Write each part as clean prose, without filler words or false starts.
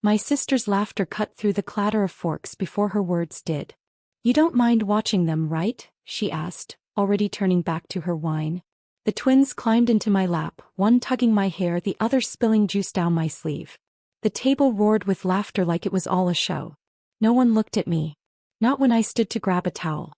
My sister's laughter cut through the clatter of forks before her words did. "You don't mind watching them, right?" she asked, already turning back to her wine. The twins climbed into my lap, one tugging my hair, the other spilling juice down my sleeve. The table roared with laughter like it was all a show. No one looked at me. Not when I stood to grab a towel.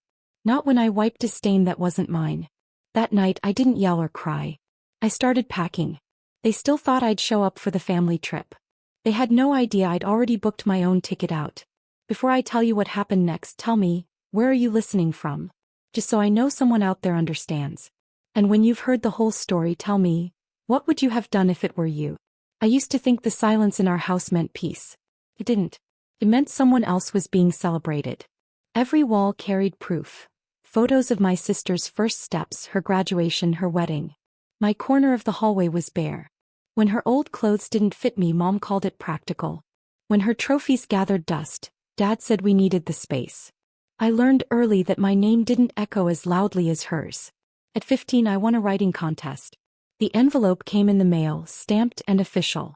Not when I wiped a stain that wasn't mine. That night I didn't yell or cry. I started packing. They still thought I'd show up for the family trip. They had no idea I'd already booked my own ticket out. Before I tell you what happened next, tell me, where are you listening from? Just so I know someone out there understands. And when you've heard the whole story, tell me, what would you have done if it were you? I used to think the silence in our house meant peace. It didn't. It meant someone else was being celebrated. Every wall carried proof. Photos of my sister's first steps, her graduation, her wedding. My corner of the hallway was bare. When her old clothes didn't fit me, Mom called it practical. When her trophies gathered dust, Dad said we needed the space. I learned early that my name didn't echo as loudly as hers. At 15 I won a writing contest. The envelope came in the mail, stamped and official.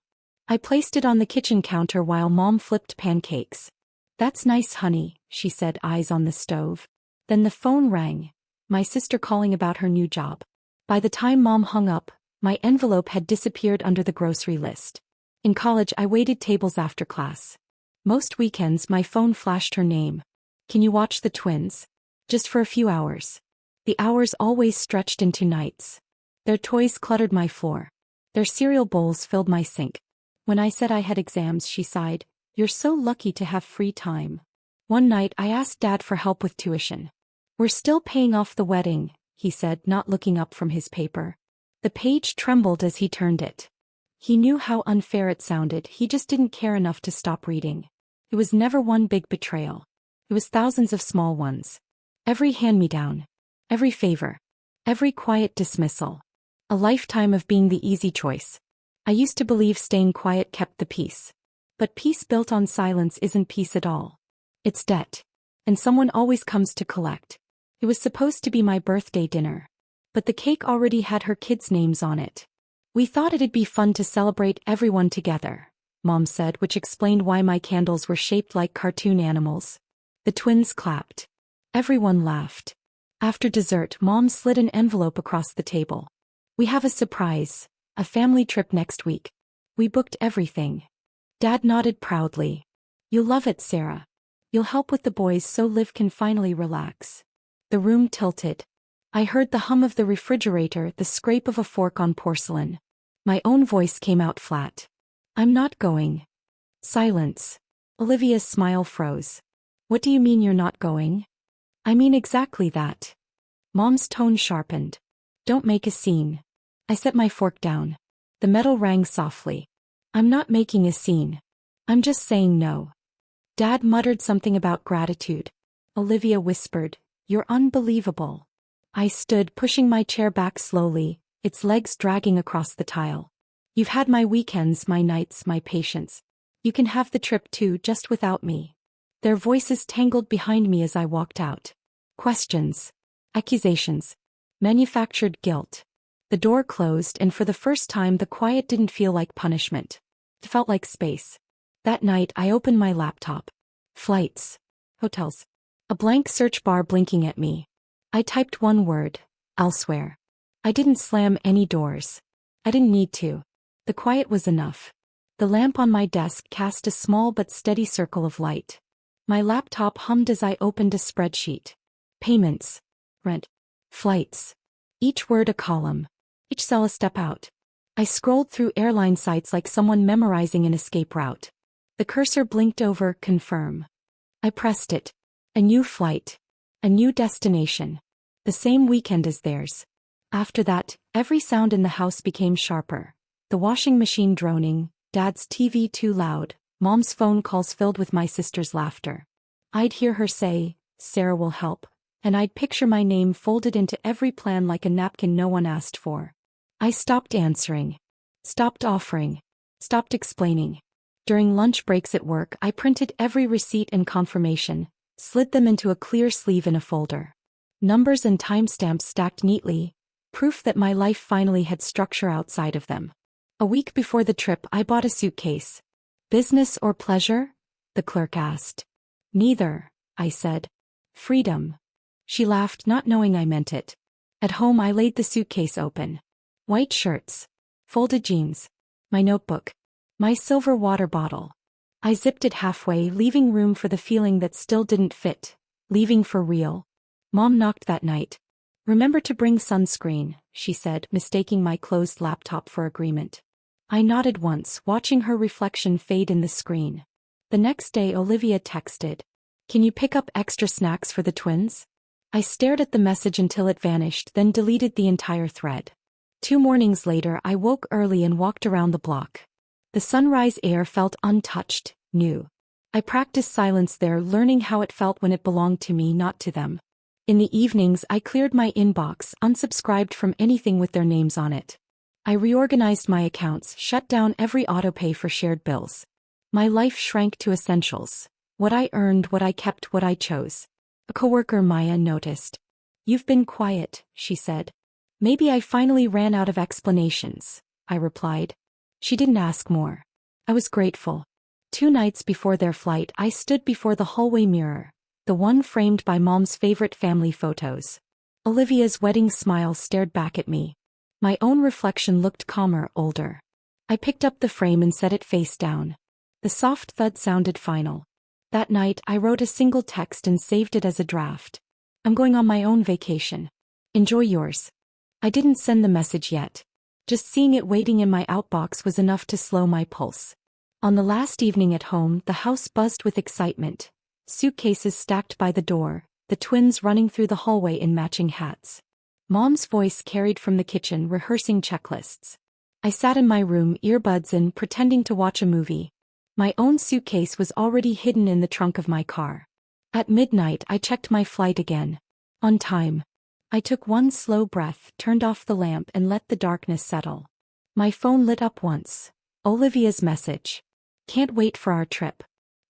I placed it on the kitchen counter while Mom flipped pancakes. "That's nice, honey," she said, eyes on the stove. Then the phone rang. My sister calling about her new job. By the time Mom hung up, my envelope had disappeared under the grocery list. In college I waited tables after class. Most weekends my phone flashed her name. "Can you watch the twins?" Just for a few hours. The hours always stretched into nights. Their toys cluttered my floor. Their cereal bowls filled my sink. When I said I had exams, she sighed, "You're so lucky to have free time." One night I asked Dad for help with tuition. "We're still paying off the wedding," he said, not looking up from his paper. The page trembled as he turned it. He knew how unfair it sounded, he just didn't care enough to stop reading. It was never one big betrayal. It was thousands of small ones. Every hand-me-down. Every favor. Every quiet dismissal. A lifetime of being the easy choice. I used to believe staying quiet kept the peace. But peace built on silence isn't peace at all. It's debt. And someone always comes to collect. It was supposed to be my birthday dinner. But the cake already had her kids' names on it. "We thought it'd be fun to celebrate everyone together," Mom said, which explained why my candles were shaped like cartoon animals. The twins clapped. Everyone laughed. After dessert, Mom slid an envelope across the table. "We have a surprise, a family trip next week. We booked everything." Dad nodded proudly. "You'll love it, Sarah. You'll help with the boys so Liv can finally relax." The room tilted. I heard the hum of the refrigerator, the scrape of a fork on porcelain. My own voice came out flat. "I'm not going." Silence. Olivia's smile froze. "What do you mean you're not going?" "I mean exactly that." Mom's tone sharpened. "Don't make a scene." I set my fork down. The metal rang softly. "I'm not making a scene. I'm just saying no." Dad muttered something about gratitude. Olivia whispered, "You're unbelievable." I stood, pushing my chair back slowly, its legs dragging across the tile. "You've had my weekends, my nights, my patience. You can have the trip too, just without me." Their voices tangled behind me as I walked out. Questions. Accusations. Manufactured guilt. The door closed, and for the first time the quiet didn't feel like punishment. It felt like space. That night I opened my laptop. Flights. Hotels. A blank search bar blinking at me. I typed one word. Elsewhere. I didn't slam any doors. I didn't need to. The quiet was enough. The lamp on my desk cast a small but steady circle of light. My laptop hummed as I opened a spreadsheet. Payments. Rent. Flights. Each word a column. Each cell a step out. I scrolled through airline sites like someone memorizing an escape route. The cursor blinked over confirm. I pressed it. A new flight. A new destination. The same weekend as theirs. After that, every sound in the house became sharper. The washing machine droning, Dad's TV too loud, Mom's phone calls filled with my sister's laughter. I'd hear her say, "Sarah will help," and I'd picture my name folded into every plan like a napkin no one asked for. I stopped answering. Stopped offering. Stopped explaining. During lunch breaks at work, I printed every receipt and confirmation, slid them into a clear sleeve in a folder. Numbers and timestamps stacked neatly, proof that my life finally had structure outside of them. A week before the trip, I bought a suitcase. Business or pleasure? The clerk asked. Neither, I said. Freedom. She laughed, not knowing I meant it. At home I laid the suitcase open. White shirts. Folded jeans. My notebook. My silver water bottle. I zipped it halfway, leaving room for the feeling that still didn't fit. Leaving for real. Mom knocked that night. Remember to bring sunscreen, she said, mistaking my closed laptop for agreement. I nodded once, watching her reflection fade in the screen. The next day Olivia texted. Can you pick up extra snacks for the twins? I stared at the message until it vanished, then deleted the entire thread. 2 mornings later I woke early and walked around the block. The sunrise air felt untouched, new. I practiced silence there, learning how it felt when it belonged to me, not to them. In the evenings I cleared my inbox, unsubscribed from anything with their names on it. I reorganized my accounts, shut down every autopay for shared bills. My life shrank to essentials. What I earned, what I kept, what I chose. A coworker, Maya, noticed. You've been quiet, she said. Maybe I finally ran out of explanations, I replied. She didn't ask more. I was grateful. 2 nights before their flight I stood before the hallway mirror, the one framed by Mom's favorite family photos. Olivia's wedding smile stared back at me. My own reflection looked calmer, older. I picked up the frame and set it face down. The soft thud sounded final. That night I wrote a single text and saved it as a draft. I'm going on my own vacation. Enjoy yours. I didn't send the message yet. Just seeing it waiting in my outbox was enough to slow my pulse. On the last evening at home, the house buzzed with excitement. Suitcases stacked by the door, the twins running through the hallway in matching hats. Mom's voice carried from the kitchen, rehearsing checklists. I sat in my room, earbuds in, pretending to watch a movie. My own suitcase was already hidden in the trunk of my car. At midnight I checked my flight again. On time. I took one slow breath, turned off the lamp and let the darkness settle. My phone lit up once. Olivia's message. Can't wait for our trip.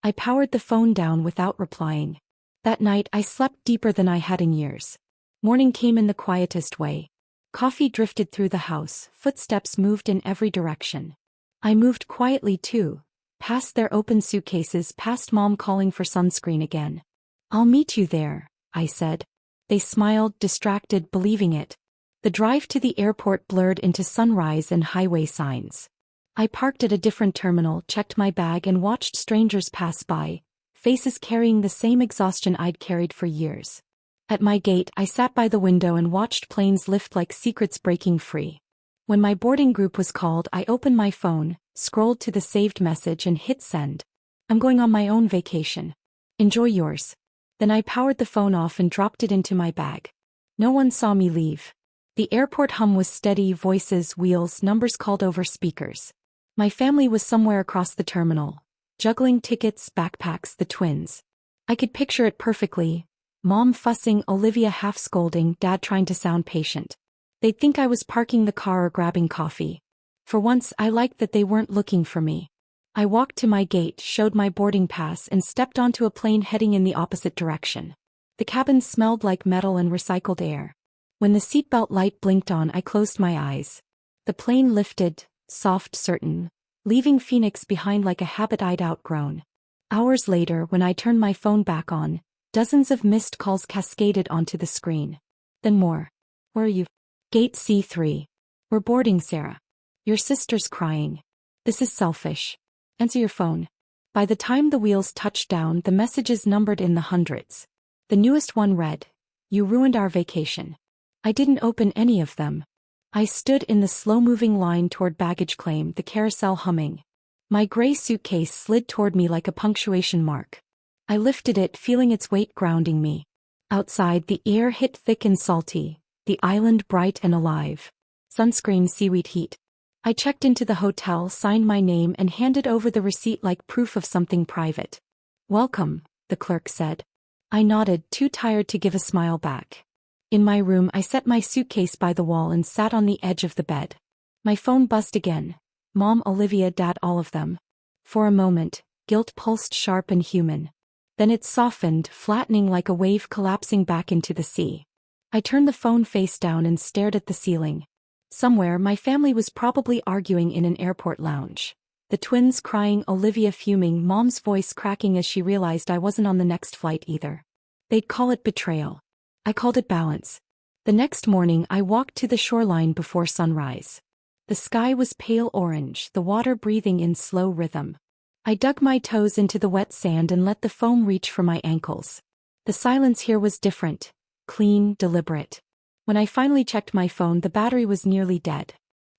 I powered the phone down without replying. That night I slept deeper than I had in years. Morning came in the quietest way. Coffee drifted through the house, footsteps moved in every direction. I moved quietly too. Past their open suitcases, past Mom calling for sunscreen again. I'll meet you there, I said. They smiled, distracted, believing it. The drive to the airport blurred into sunrise and highway signs. I parked at a different terminal, checked my bag and watched strangers pass by, faces carrying the same exhaustion I'd carried for years. At my gate I sat by the window and watched planes lift like secrets breaking free. When my boarding group was called I opened my phone, scrolled to the saved message and hit send. I'm going on my own vacation. Enjoy yours. Then I powered the phone off and dropped it into my bag. No one saw me leave. The airport hum was steady, voices, wheels, numbers called over speakers. My family was somewhere across the terminal. Juggling tickets, backpacks, the twins. I could picture it perfectly. Mom fussing, Olivia half scolding, Dad trying to sound patient. They'd think I was parking the car or grabbing coffee. For once I liked that they weren't looking for me. I walked to my gate, showed my boarding pass and stepped onto a plane heading in the opposite direction. The cabin smelled like metal and recycled air. When the seatbelt light blinked on I closed my eyes. The plane lifted, soft, certain, leaving Phoenix behind like a habit I'd outgrown. Hours later when I turned my phone back on, dozens of missed calls cascaded onto the screen. Then more. Where are you? Gate C3. We're boarding, Sarah. Your sister's crying. This is selfish. Answer your phone. By the time the wheels touched down, the messages numbered in the hundreds. The newest one read, "You ruined our vacation." I didn't open any of them. I stood in the slow-moving line toward baggage claim, the carousel humming. My gray suitcase slid toward me like a punctuation mark. I lifted it, feeling its weight grounding me. Outside, the air hit thick and salty, the island bright and alive. Sunscreen, seaweed heat. I checked into the hotel, signed my name and handed over the receipt like proof of something private. "Welcome," the clerk said. I nodded, too tired to give a smile back. In my room I set my suitcase by the wall and sat on the edge of the bed. My phone buzzed again. Mom, Olivia, Dad, all of them. For a moment, guilt pulsed sharp and human. Then it softened, flattening like a wave collapsing back into the sea. I turned the phone face down and stared at the ceiling. Somewhere my family was probably arguing in an airport lounge. The twins crying, Olivia fuming, Mom's voice cracking as she realized I wasn't on the next flight either. They'd call it betrayal. I called it balance. The next morning I walked to the shoreline before sunrise. The sky was pale orange, the water breathing in slow rhythm. I dug my toes into the wet sand and let the foam reach for my ankles. The silence here was different, clean, deliberate. When I finally checked my phone, the battery was nearly dead.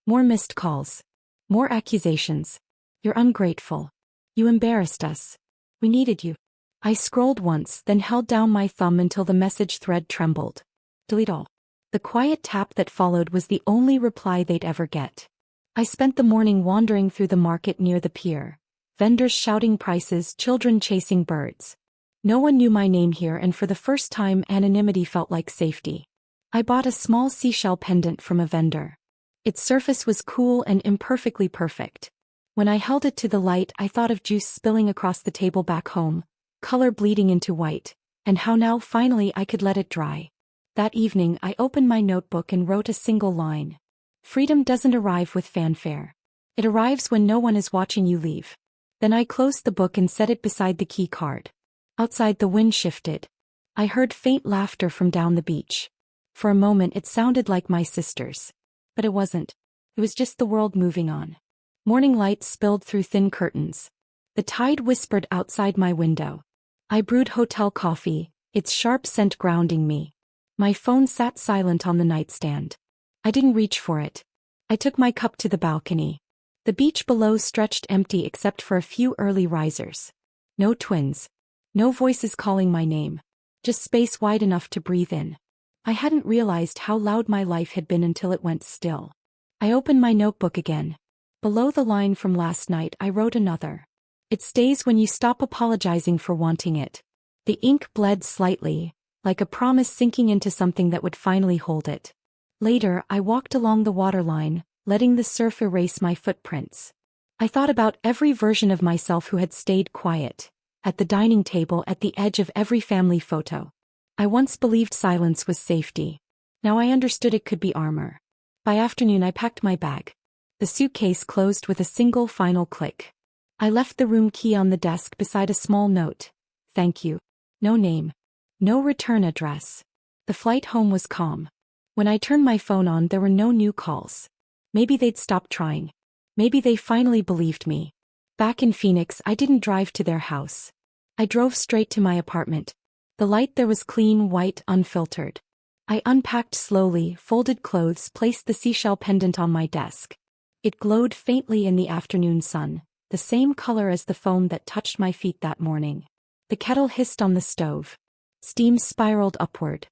More missed calls. More accusations. You're ungrateful. You embarrassed us. We needed you. I scrolled once, then held down my thumb until the message thread trembled. Delete all. The quiet tap that followed was the only reply they'd ever get. I spent the morning wandering through the market near the pier. Vendors shouting prices, children chasing birds. No one knew my name here, and for the first time anonymity felt like safety. I bought a small seashell pendant from a vendor. Its surface was cool and imperfectly perfect. When I held it to the light, I thought of juice spilling across the table back home, color bleeding into white, and how now finally I could let it dry. That evening I opened my notebook and wrote a single line. Freedom doesn't arrive with fanfare. It arrives when no one is watching you leave. Then I closed the book and set it beside the key card. Outside the wind shifted. I heard faint laughter from down the beach. For a moment it sounded like my sister's. But it wasn't. It was just the world moving on. Morning light spilled through thin curtains. The tide whispered outside my window. I brewed hotel coffee, its sharp scent grounding me. My phone sat silent on the nightstand. I didn't reach for it. I took my cup to the balcony. The beach below stretched empty except for a few early risers. No twins. No voices calling my name. Just space wide enough to breathe in. I hadn't realized how loud my life had been until it went still. I opened my notebook again. Below the line from last night I wrote another. It stays when you stop apologizing for wanting it. The ink bled slightly, like a promise sinking into something that would finally hold it. Later I walked along the waterline, letting the surf erase my footprints. I thought about every version of myself who had stayed quiet. At the dining table, at the edge of every family photo. I once believed silence was safety. Now I understood it could be armor. By afternoon I packed my bag. The suitcase closed with a single final click. I left the room key on the desk beside a small note. Thank you. No name. No return address. The flight home was calm. When I turned my phone on, there were no new calls. Maybe they'd stopped trying. Maybe they finally believed me. Back in Phoenix, I didn't drive to their house. I drove straight to my apartment. The light there was clean, white, unfiltered. I unpacked slowly, folded clothes, placed the seashell pendant on my desk. It glowed faintly in the afternoon sun, the same color as the foam that touched my feet that morning. The kettle hissed on the stove. Steam spiraled upward.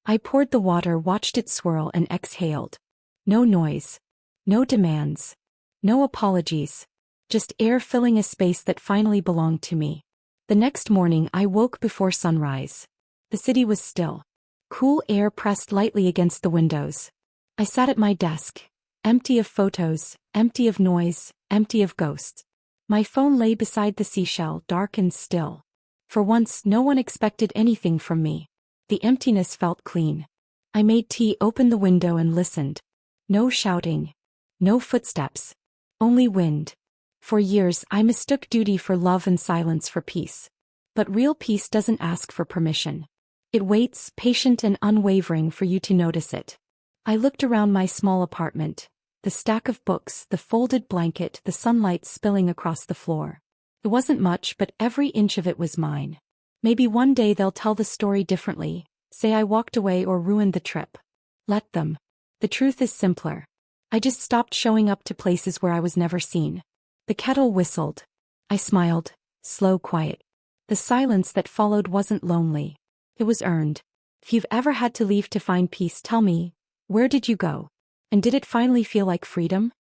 I poured the water, watched it swirl, and exhaled. No noise. No demands. No apologies. Just air filling a space that finally belonged to me. The next morning I woke before sunrise. The city was still. Cool air pressed lightly against the windows. I sat at my desk, empty of photos, empty of noise, empty of ghosts. My phone lay beside the seashell, dark and still. For once no one expected anything from me. The emptiness felt clean. I made tea, opened the window and listened. No shouting. No footsteps. Only wind. For years I mistook duty for love and silence for peace. But real peace doesn't ask for permission. It waits, patient and unwavering, for you to notice it. I looked around my small apartment. The stack of books, the folded blanket, the sunlight spilling across the floor. It wasn't much, but every inch of it was mine. Maybe one day they'll tell the story differently, say I walked away or ruined the trip. Let them. The truth is simpler. I just stopped showing up to places where I was never seen. The kettle whistled. I smiled, slow, quiet. The silence that followed wasn't lonely. It was earned. If you've ever had to leave to find peace, tell me, where did you go? And did it finally feel like freedom?